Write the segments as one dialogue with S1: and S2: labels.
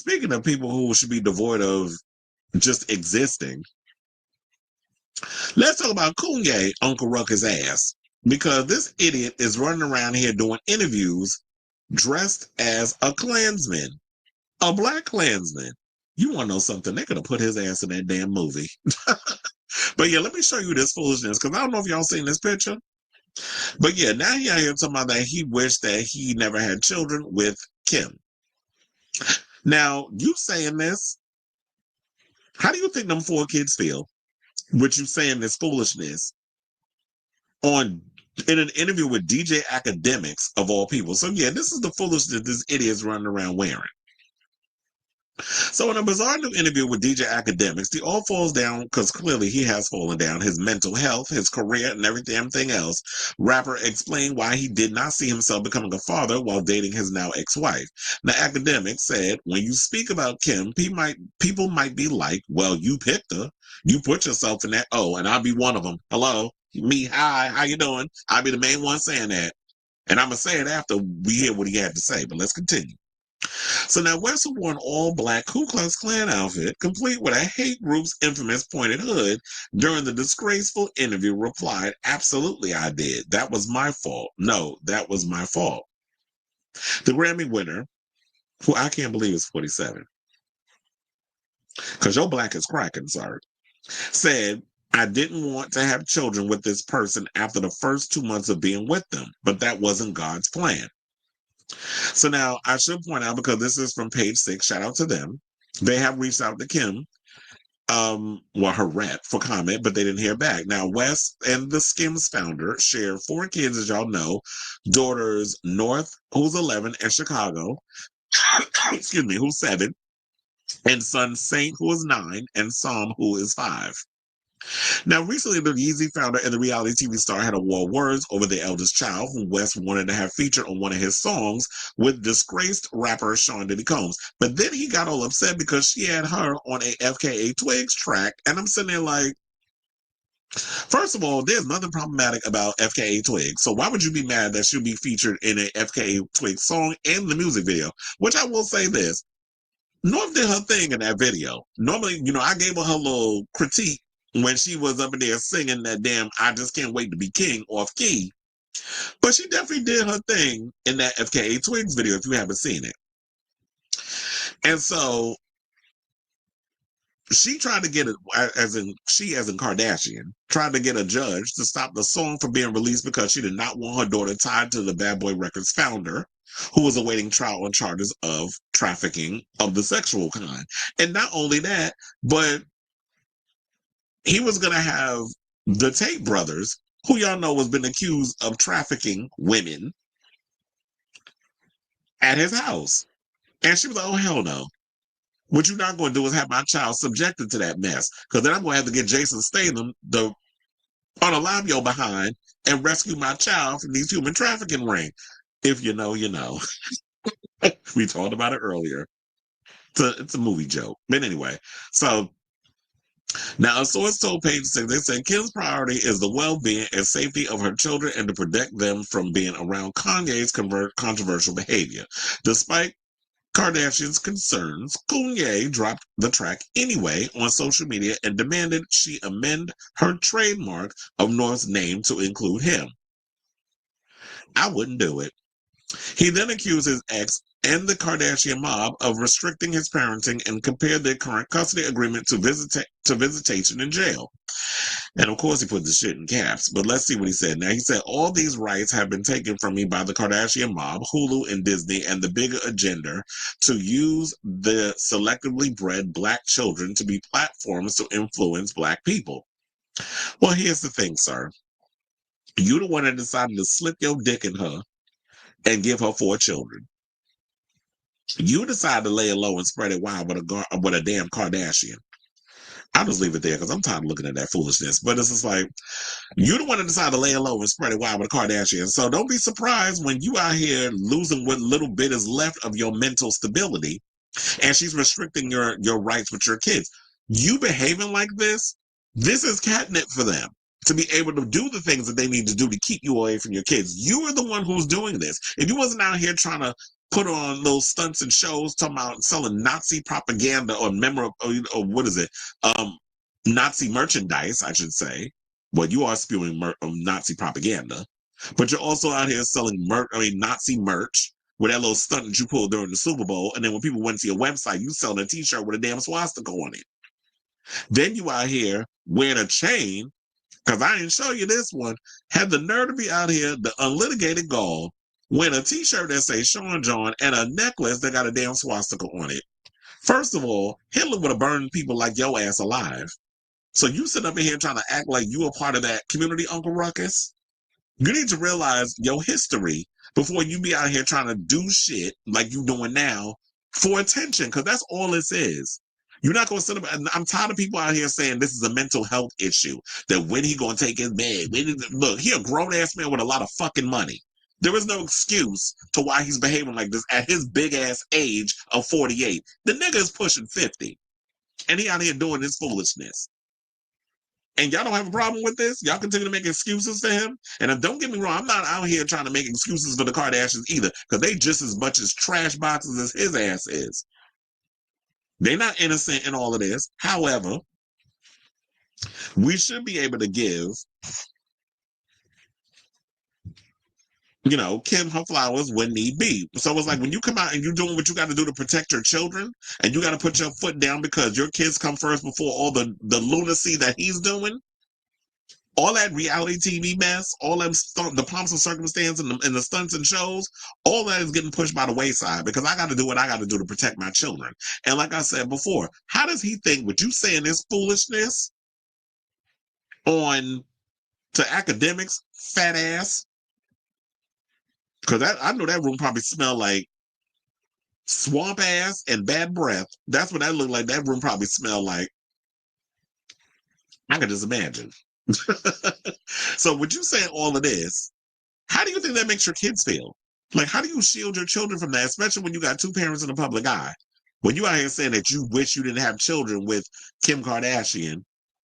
S1: Speaking of people who should be devoid of just existing, let's talk about Koonye, Uncle Ruckus' ass. Because this idiot is running around here doing interviews dressed as a Klansman, a black Klansman. You want to know something? They could have put his ass in that damn movie. But yeah, let me show you this foolishness because I don't know if y'all seen this picture. But yeah, now he out here talking about that he wished that he never had children with Kim. Now, you saying this, how do you think them 4 kids feel with you saying this foolishness on in an interview with DJ Academics of all people? So yeah, this is the foolishness this idiot is running around wearing. So in a bizarre new interview with DJ Academics, the all falls down because clearly he has fallen down. His mental health, his career, and everything else. Rapper explained why he did not see himself becoming a father while dating his now ex-wife. Now, Academics said, when you speak about Kim, people might be like, well, you picked her. You put yourself in that. Oh, and I'll be one of them. Hello, me, hi, how you doing? I'll be the main one saying that. And I'm going to say it after we hear what he had to say, but let's continue. So now West wore an all-black Ku Klux Klan outfit, complete with a hate group's infamous pointed hood, during the disgraceful interview replied, absolutely I did. That was my fault. No, that was my fault. The Grammy winner, who I can't believe is 47, because your black is cracking, sir, said, I didn't want to have children with this person after the first 2 months of being with them, but that wasn't God's plan. So now I should point out, because this is from page 6, shout out to them. They have reached out to Kim, well, her rep for comment, but they didn't hear back. Now, West and the Skims founder share 4 kids, as y'all know, daughters North, who's 11, and Chicago, excuse me, who's 7, and son Saint, who is 9, and Psalm, who is 5. Now, recently, the Yeezy founder and the reality TV star had a war of words over the eldest child, who West wanted to have featured on one of his songs with disgraced rapper Sean Diddy Combs. But then he got all upset because she had her on a FKA Twigs track. And I'm sitting there like, first of all, there's nothing problematic about FKA Twigs. So why would you be mad that she'll be featured in a FKA Twigs song and the music video? Which I will say this. North did her thing in that video. Normally, I gave her little critique when she was up in there singing that damn I Just Can't Wait to Be King off key. But she definitely did her thing in that FKA Twigs video if you haven't seen it. And so she tried to get it, as in Kardashian, tried to get a judge to stop the song from being released because she did not want her daughter tied to the Bad Boy Records founder, who was awaiting trial on charges of trafficking of the sexual kind. And not only that, but he was going to have the Tate brothers, who y'all know has been accused of trafficking women, at his house. And she was like, oh, hell no. What you're not going to do is have my child subjected to that mess, because then I'm going to have to get Jason Statham to unalive your behind and rescue my child from these human trafficking ring. If you know, you know. We talked about it earlier. It's a movie joke. But anyway, so now, a source told Page 6, they said Kim's priority is the well-being and safety of her children and to protect them from being around Kanye's controversial behavior. Despite Kardashian's concerns, Koonye dropped the track anyway on social media and demanded she amend her trademark of North's name to include him. I wouldn't do it. He then accused his ex and the Kardashian mob of restricting his parenting and compared their current custody agreement to visitation in jail. And of course, he put the shit in caps. But let's see what he said. Now, he said, all these rights have been taken from me by the Kardashian mob, Hulu, and Disney, and the bigger agenda to use the selectively bred black children to be platforms to influence black people. Well, here's the thing, sir. You the one that decided to slip your dick in her and give her 4 children. You decide to lay it low and spread it wide with a damn Kardashian. I'll just leave it there because I'm tired of looking at that foolishness. But it's just like, you the one that decide to lay it low and spread it wide with a Kardashian. So don't be surprised when you out here losing what little bit is left of your mental stability and she's restricting your rights with your kids. You behaving like this is catnip for them to be able to do the things that they need to do to keep you away from your kids. You are the one who's doing this. If you wasn't out here trying to put on those stunts and shows talking about selling Nazi propaganda or or what is it? Nazi merchandise, I should say. Well, you are spewing Nazi propaganda, but you're also out here selling Nazi merch with that little stunt that you pulled during the Super Bowl. And then when people went to your website, you selling a t-shirt with a damn swastika on it. Then you out here wearing a chain, because I didn't show you this one, had the nerve to be out here, the unlitigated gall, wearing a t-shirt that says Sean John and a necklace that got a damn swastika on it. First of all, Hitler would have burned people like your ass alive. So you sit up in here trying to act like you a part of that community, Uncle Ruckus? You need to realize your history before you be out here trying to do shit like you doing now for attention, because that's all this is. You're not going to sit up. I'm tired of people out here saying this is a mental health issue, that when he going to take his bed. Look, he a grown-ass man with a lot of fucking money. There is no excuse to why he's behaving like this at his big-ass age of 48. The nigga is pushing 50, and he out here doing this foolishness. And y'all don't have a problem with this? Y'all continue to make excuses for him? And don't get me wrong, I'm not out here trying to make excuses for the Kardashians either, because they just as much as trash boxes as his ass is. They're not innocent in all of this. However, we should be able to give, Kim her flowers when need be. So it's like when you come out and you're doing what you got to do to protect your children, and you got to put your foot down because your kids come first before all the lunacy that he's doing, all that reality TV mess, all them the pomps and circumstance and the stunts and shows, all that is getting pushed by the wayside because I got to do what I got to do to protect my children. And like I said before, how does he think with you saying this foolishness on to academics, fat ass? Because I know that room probably smelled like swamp ass and bad breath. That's what that looked like. That room probably smelled like. I can just imagine. So with you saying all of this, how do you think that makes your kids feel? Like, how do you shield your children from that, especially when you got two parents in the public eye? When you out here saying that you wish you didn't have children with Kim Kardashian,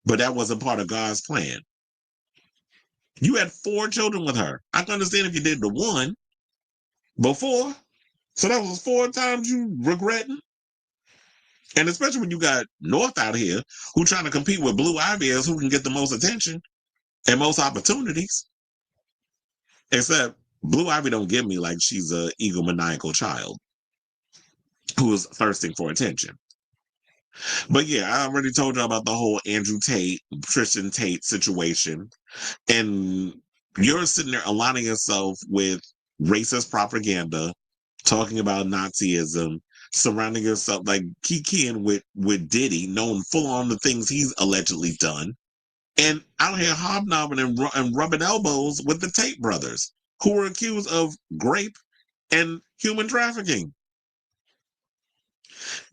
S1: but that wasn't part of God's plan. You had 4 children with her. I can understand if you did the one before. So that was 4 times you regretting. And especially when you got North out here who trying to compete with Blue Ivy as who can get the most attention and most opportunities. Except Blue Ivy don't give me like she's a egomaniacal child who is thirsting for attention. But yeah, I already told you about the whole Andrew Tate, Tristan Tate situation. And you're sitting there aligning yourself with racist propaganda, talking about Nazism, surrounding yourself like kikiing with Diddy, knowing full on the things he's allegedly done, and out here hobnobbing and rubbing elbows with the Tate brothers, who were accused of rape and human trafficking.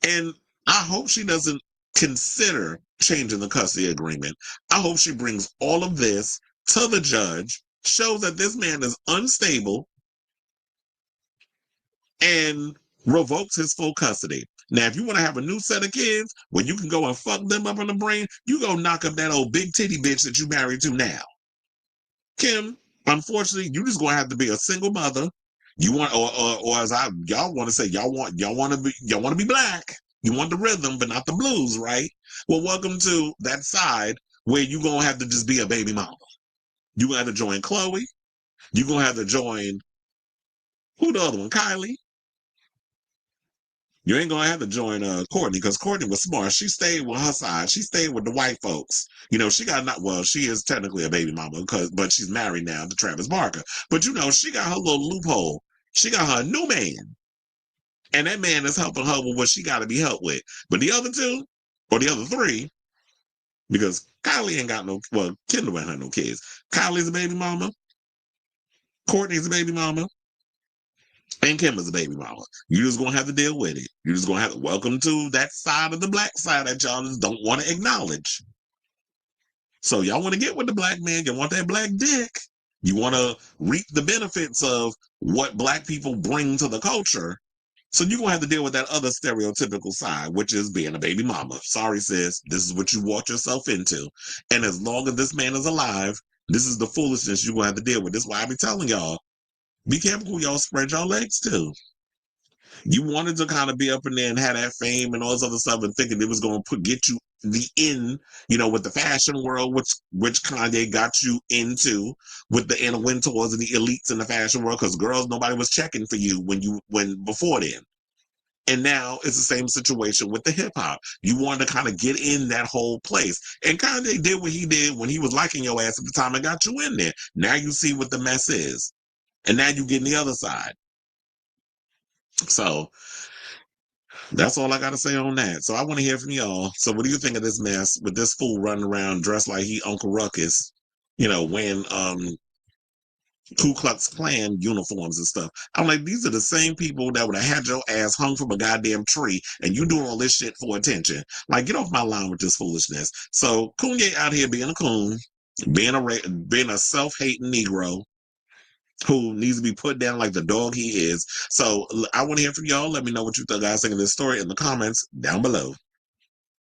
S1: And I hope she doesn't consider changing the custody agreement. I hope she brings all of this to the judge, shows that this man is unstable, and revokes his full custody. Now, if you want to have a new set of kids where you can go and fuck them up in the brain, you go knock up that old big titty bitch that you married to now. Kim, unfortunately, you just gonna have to be a single mother. You want, or as y'all want to say, y'all want to be black. You want the rhythm, but not the blues, right? Well, welcome to that side where you gonna have to just be a baby mama. You gonna have to join Chloe. You gonna have to join who the other one, Kylie. You ain't gonna have to join Courtney, because Courtney was smart. She stayed with her side. She stayed with the white folks. She is technically a baby mama, but she's married now to Travis Barker. But she got her little loophole. She got her new man. And that man is helping her with what she gotta be helped with. But the other 2, or the other 3, because Kylie ain't got Kendall ain't had no kids. Kylie's a baby mama. Courtney's a baby mama. And Kim is a baby mama. You just gonna have to deal with it. You just gonna have to welcome to that side of the black side that y'all just don't want to acknowledge. So y'all want to get with the black man, you want that black dick. You want to reap the benefits of what black people bring to the culture. So you're gonna have to deal with that other stereotypical side, which is being a baby mama. Sorry, sis. This is what you walked yourself into. And as long as this man is alive, this is the foolishness you're gonna have to deal with. This is why I be telling y'all. Be careful who y'all spread your legs to. You wanted to kind of be up in there and have that fame and all this other stuff, and thinking it was going to get you the in, with the fashion world, which Kanye got you into, with the inner mentors and the elites in the fashion world, because girls, nobody was checking for you when before then. And now it's the same situation with the hip hop. You wanted to kind of get in that whole place. And Kanye did what he did when he was liking your ass at the time and got you in there. Now you see what the mess is. And now you get in the other side. So that's all I got to say on that. So I want to hear from y'all. So what do you think of this mess with this fool running around dressed like he Uncle Ruckus, wearing Ku Klux Klan uniforms and stuff? I'm like, these are the same people that would have had your ass hung from a goddamn tree, and you doing all this shit for attention. Like, get off my line with this foolishness. So Koonye out here being a coon, being a self-hating Negro who needs to be put down like the dog he is. So I want to hear from y'all. Let me know what you guys think of this story in the comments down below.